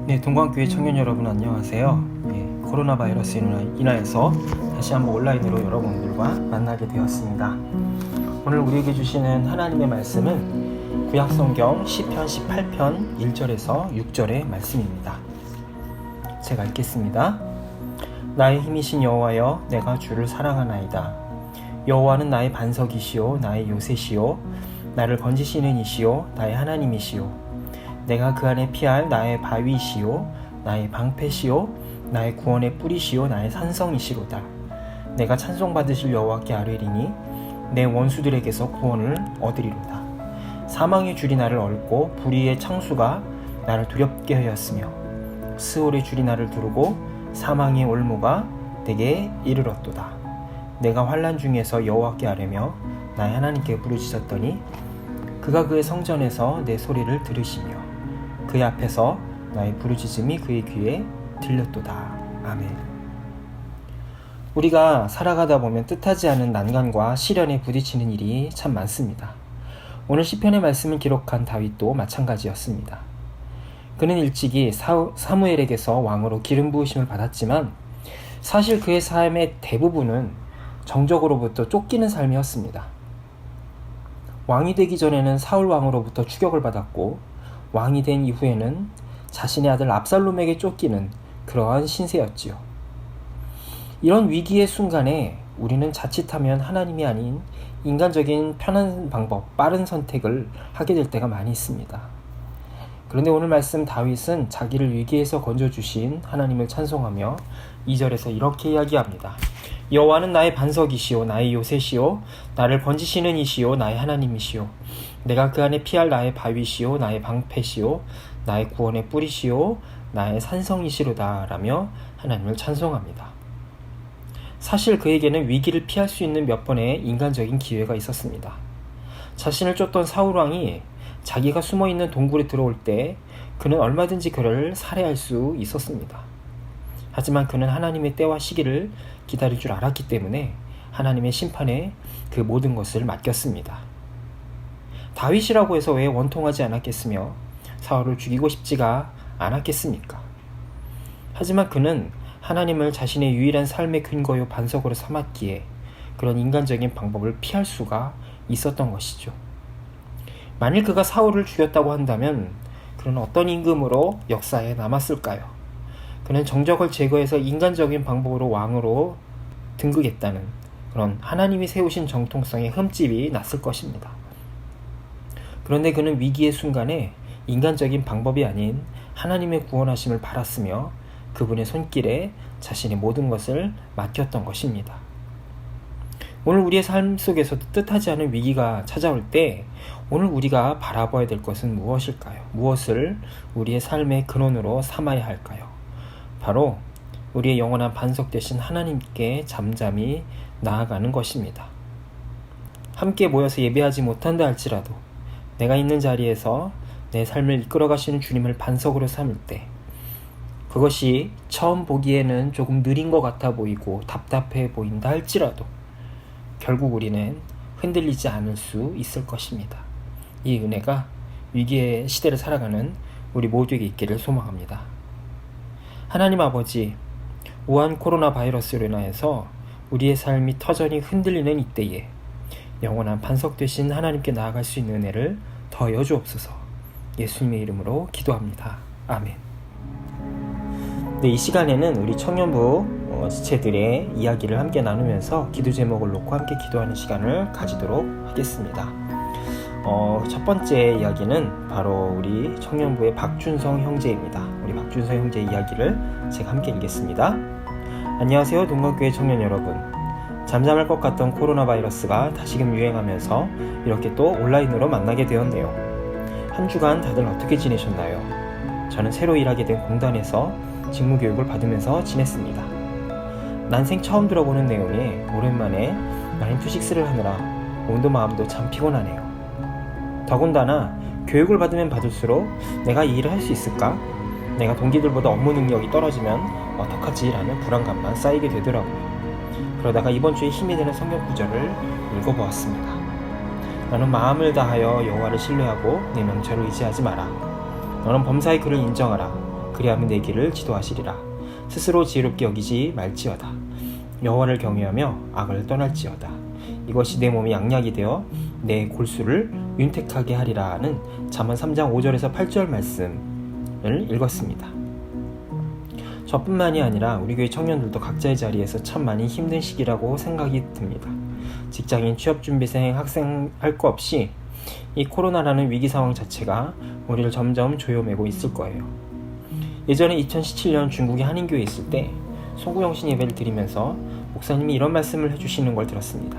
네, 동광교회 청년 여러분 안녕하세요. 코로나 바이러스로 인하여서 다시 한번 온라인으로 여러분들과 만나게 되었습니다. 오늘 우리에게 주시는 하나님의 말씀은 구약성경 시편 18편 1절에서 6절의 말씀입니다. 제가 읽겠습니다. 나의 힘이신 여호와여, 내가 주를 사랑하나이다. 여호와는 나의 반석이시오, 나의 요새시오, 나를 건지시는 이시오, 나의 하나님이시오. 내가 그 안에 피할 나의 바위시오, 나의 방패시오, 나의 구원의 뿌리시오, 나의 산성이시로다. 내가 찬송받으실 여호와께 아뢰리니 내 원수들에게서 구원을 얻으리로다. 사망의 줄이 나를 얽고 불의의 창수가 나를 두렵게 하였으며 스올의 줄이 나를 두르고 사망의 올무가 내게 이르렀도다. 내가 환난 중에서 여호와께 아뢰며 나의 하나님께 부르짖었더니 그가 그의 성전에서 내 소리를 들으시며 그의 앞에서 나의 부르짖음이 그의 귀에 들렸도다. 아멘. 우리가 살아가다 보면 뜻하지 않은 난관과 시련에 부딪히는 일이 참 많습니다. 오늘 시편의 말씀을 기록한 다윗도 마찬가지였습니다. 그는 일찍이 사무엘에게서 왕으로 기름 부으심을 받았지만 사실 그의 삶의 대부분은 정적으로부터 쫓기는 삶이었습니다. 왕이 되기 전에는 사울 왕으로부터 추격을 받았고 왕이 된 이후에는 자신의 아들 압살롬에게 쫓기는 그러한 신세였지요. 이런 위기의 순간에 우리는 자칫하면 하나님이 아닌 인간적인 편한 방법, 빠른 선택을 하게 될 때가 많이 있습니다. 그런데 오늘 말씀 다윗은 자기를 위기에서 건져주신 하나님을 찬송하며 2절에서 이렇게 이야기합니다. 여호와는 나의 반석이시오, 나의 요새시오, 나를 건지시는 이시오, 나의 하나님이시오. 내가 그 안에 피할 나의 바위시오, 나의 방패시오, 나의 구원의 뿌리시오, 나의 산성이시로다 라며 하나님을 찬송합니다. 사실 그에게는 위기를 피할 수 있는 몇 번의 인간적인 기회가 있었습니다. 자신을 쫓던 사울왕이 자기가 숨어있는 동굴에 들어올 때 그는 얼마든지 그를 살해할 수 있었습니다. 하지만 그는 하나님의 때와 시기를 기다릴 줄 알았기 때문에 하나님의 심판에 그 모든 것을 맡겼습니다. 다윗이라고 해서 왜 원통하지 않았겠으며 사울을 죽이고 싶지가 않았겠습니까? 하지만 그는 하나님을 자신의 유일한 삶의 근거요 반석으로 삼았기에 그런 인간적인 방법을 피할 수가 있었던 것이죠. 만일 그가 사울을 죽였다고 한다면 그는 어떤 임금으로 역사에 남았을까요? 그는 정적을 제거해서 인간적인 방법으로 왕으로 등극했다는 그런 하나님이 세우신 정통성에 흠집이 났을 것입니다. 그런데 그는 위기의 순간에 인간적인 방법이 아닌 하나님의 구원하심을 바랐으며 그분의 손길에 자신의 모든 것을 맡겼던 것입니다. 오늘 우리의 삶 속에서도 뜻하지 않은 위기가 찾아올 때 오늘 우리가 바라봐야 될 것은 무엇일까요? 무엇을 우리의 삶의 근원으로 삼아야 할까요? 바로 우리의 영원한 반석 되신 하나님께 잠잠히 나아가는 것입니다. 함께 모여서 예배하지 못한다 할지라도 내가 있는 자리에서 내 삶을 이끌어 가시는 주님을 반석으로 삼을 때 그것이 처음 보기에는 조금 느린 것 같아 보이고 답답해 보인다 할지라도 결국 우리는 흔들리지 않을 수 있을 것입니다. 이 은혜가 위기의 시대를 살아가는 우리 모두에게 있기를 소망합니다. 하나님 아버지, 우한 코로나 바이러스로 인하여서 우리의 삶이 터전히 흔들리는 이때에 영원한 반석 되신 하나님께 나아갈 수 있는 은혜를 더하여 주옵소서. 예수님의 이름으로 기도합니다. 아멘. 네, 이 시간에는 우리 청년부 지체들의 이야기를 함께 나누면서 기도 제목을 놓고 함께 기도하는 시간을 가지도록 하겠습니다. 첫 번째 이야기는 바로 우리 청년부의 박준성 형제입니다. 우리 박준성 형제 이야기를 제가 함께 읽겠습니다. 안녕하세요, 동광교회 청년 여러분. 잠잠할 것 같던 코로나 바이러스가 다시금 유행하면서 이렇게 또 온라인으로 만나게 되었네요. 한 주간 다들 어떻게 지내셨나요? 저는 새로 일하게 된 공단에서 직무교육을 받으면서 지냈습니다. 난생 처음 들어보는 내용에 오랜만에 9to6를 하느라 몸도 마음도 참 피곤하네요. 더군다나 교육을 받으면 받을수록 내가 이 일을 할 수 있을까? 내가 동기들보다 업무 능력이 떨어지면 어떡하지? 라는 불안감만 쌓이게 되더라고요. 그러다가 이번 주에 힘이 되는 성경 구절을 읽어보았습니다. 너는 마음을 다하여 여호와를 신뢰하고 내 명철을 의지하지 마라. 너는 범사의 그를 인정하라. 그리하면 내 길을 지도하시리라. 스스로 지혜롭게 여기지 말지어다. 여호와를 경외하며 악을 떠날지어다. 이것이 내 몸이 양약이 되어 내 골수를 윤택하게 하리라는 잠언 3장 5절에서 8절 말씀을 읽었습니다. 저뿐만이 아니라 우리 교회 청년들도 각자의 자리에서 참 많이 힘든 시기라고 생각이 듭니다. 직장인, 취업준비생, 학생 할 거 없이 이 코로나라는 위기 상황 자체가 우리를 점점 조여매고 있을 거예요. 예전에 2017년 중국의 한인교회에 있을 때 송구영신 예배를 드리면서 목사님이 이런 말씀을 해주시는 걸 들었습니다.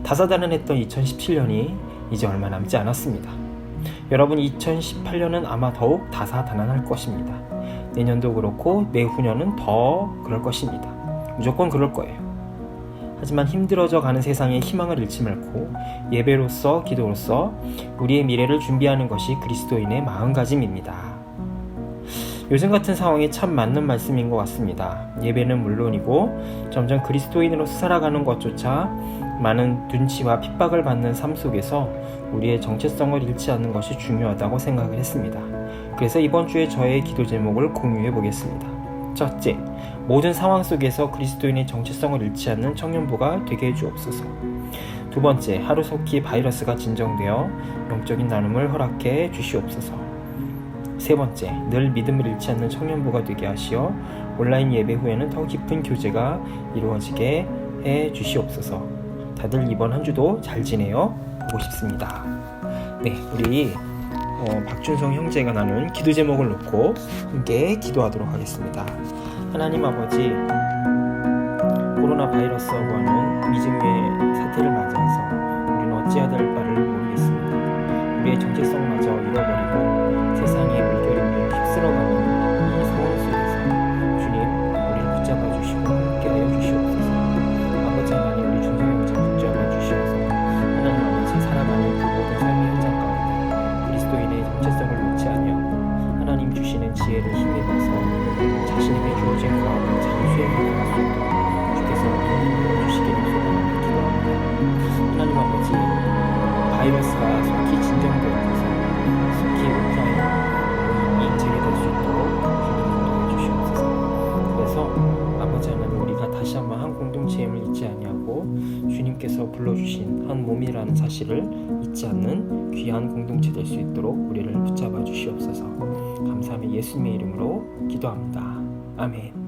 다사다난했던 2017년이 이제 얼마 남지 않았습니다. 여러분, 2018년은 아마 더욱 다사다난할 것입니다. 내년도 그렇고 내후년은 더 그럴 것입니다. 무조건 그럴 거예요. 하지만 힘들어져 가는 세상에 희망을 잃지 말고 예배로서, 기도로서 우리의 미래를 준비하는 것이 그리스도인의 마음가짐입니다. 요즘 같은 상황에 참 맞는 말씀인 것 같습니다. 예배는 물론이고 점점 그리스도인으로서 살아가는 것조차 많은 눈치와 핍박을 받는 삶 속에서 우리의 정체성을 잃지 않는 것이 중요하다고 생각을 했습니다. 그래서 이번 주에 저의 기도 제목을 공유해 보겠습니다. 첫째, 모든 상황 속에서 그리스도인의 정체성을 잃지 않는 청년부가 되게 해주옵소서. 두 번째, 하루속히 바이러스가 진정되어 영적인 나눔을 허락해 주시옵소서. 세 번째, 늘 믿음을 잃지 않는 청년부가 되게 하시어 온라인 예배 후에는 더 깊은 교제가 이루어지게 해 주시옵소서. 다들 이번 한 주도 잘 지내요 보고 싶습니다. 네, 우리 박준성 형제가 나눈 기도 제목을 놓고 함께 기도하도록 하겠습니다. 하나님 아버지, 코로나 바이러스라고 하는 미증의 사태를 맞이해서 우리는 어찌해야 될 바를 모르겠습니다. 우리의 정체성마저 잃어버리고 세상의 물결에 휩쓸어가는 이 상황 속에서 주님, 우리를 붙잡아 주시고 함께하여 주시옵소서. 아버지 하나님, 우리 준성 형제 붙잡아 주시옵소서. 하나님 아버지, 살아가는 그 모든 삶의 현장 가운데 그리스도인의 정체성을 놓지 아니하고 하나님 주시는 지혜를 힘입어서 자신에게 주어진 과업을 잘 수행할 수 있도록 주께서 인도해 주시기를 소원하며 기도합니다. 하나님 아버지, 바이러스가 속히 진정되어서 속히 오프라인 재개될 수 있도록 주님 인도해 주시옵소서. 그래서 아버지 하나님, 우리가 다시 한번 한 공동체임을 잊지 아니하고 주님께서 불러주신 한 몸이라는 사실을 잊지 않는 귀한 공동체 될 수 있도록 우리를 붙잡아 주시옵소서. 감사하며 예수님의 이름으로 기도합니다. 아멘.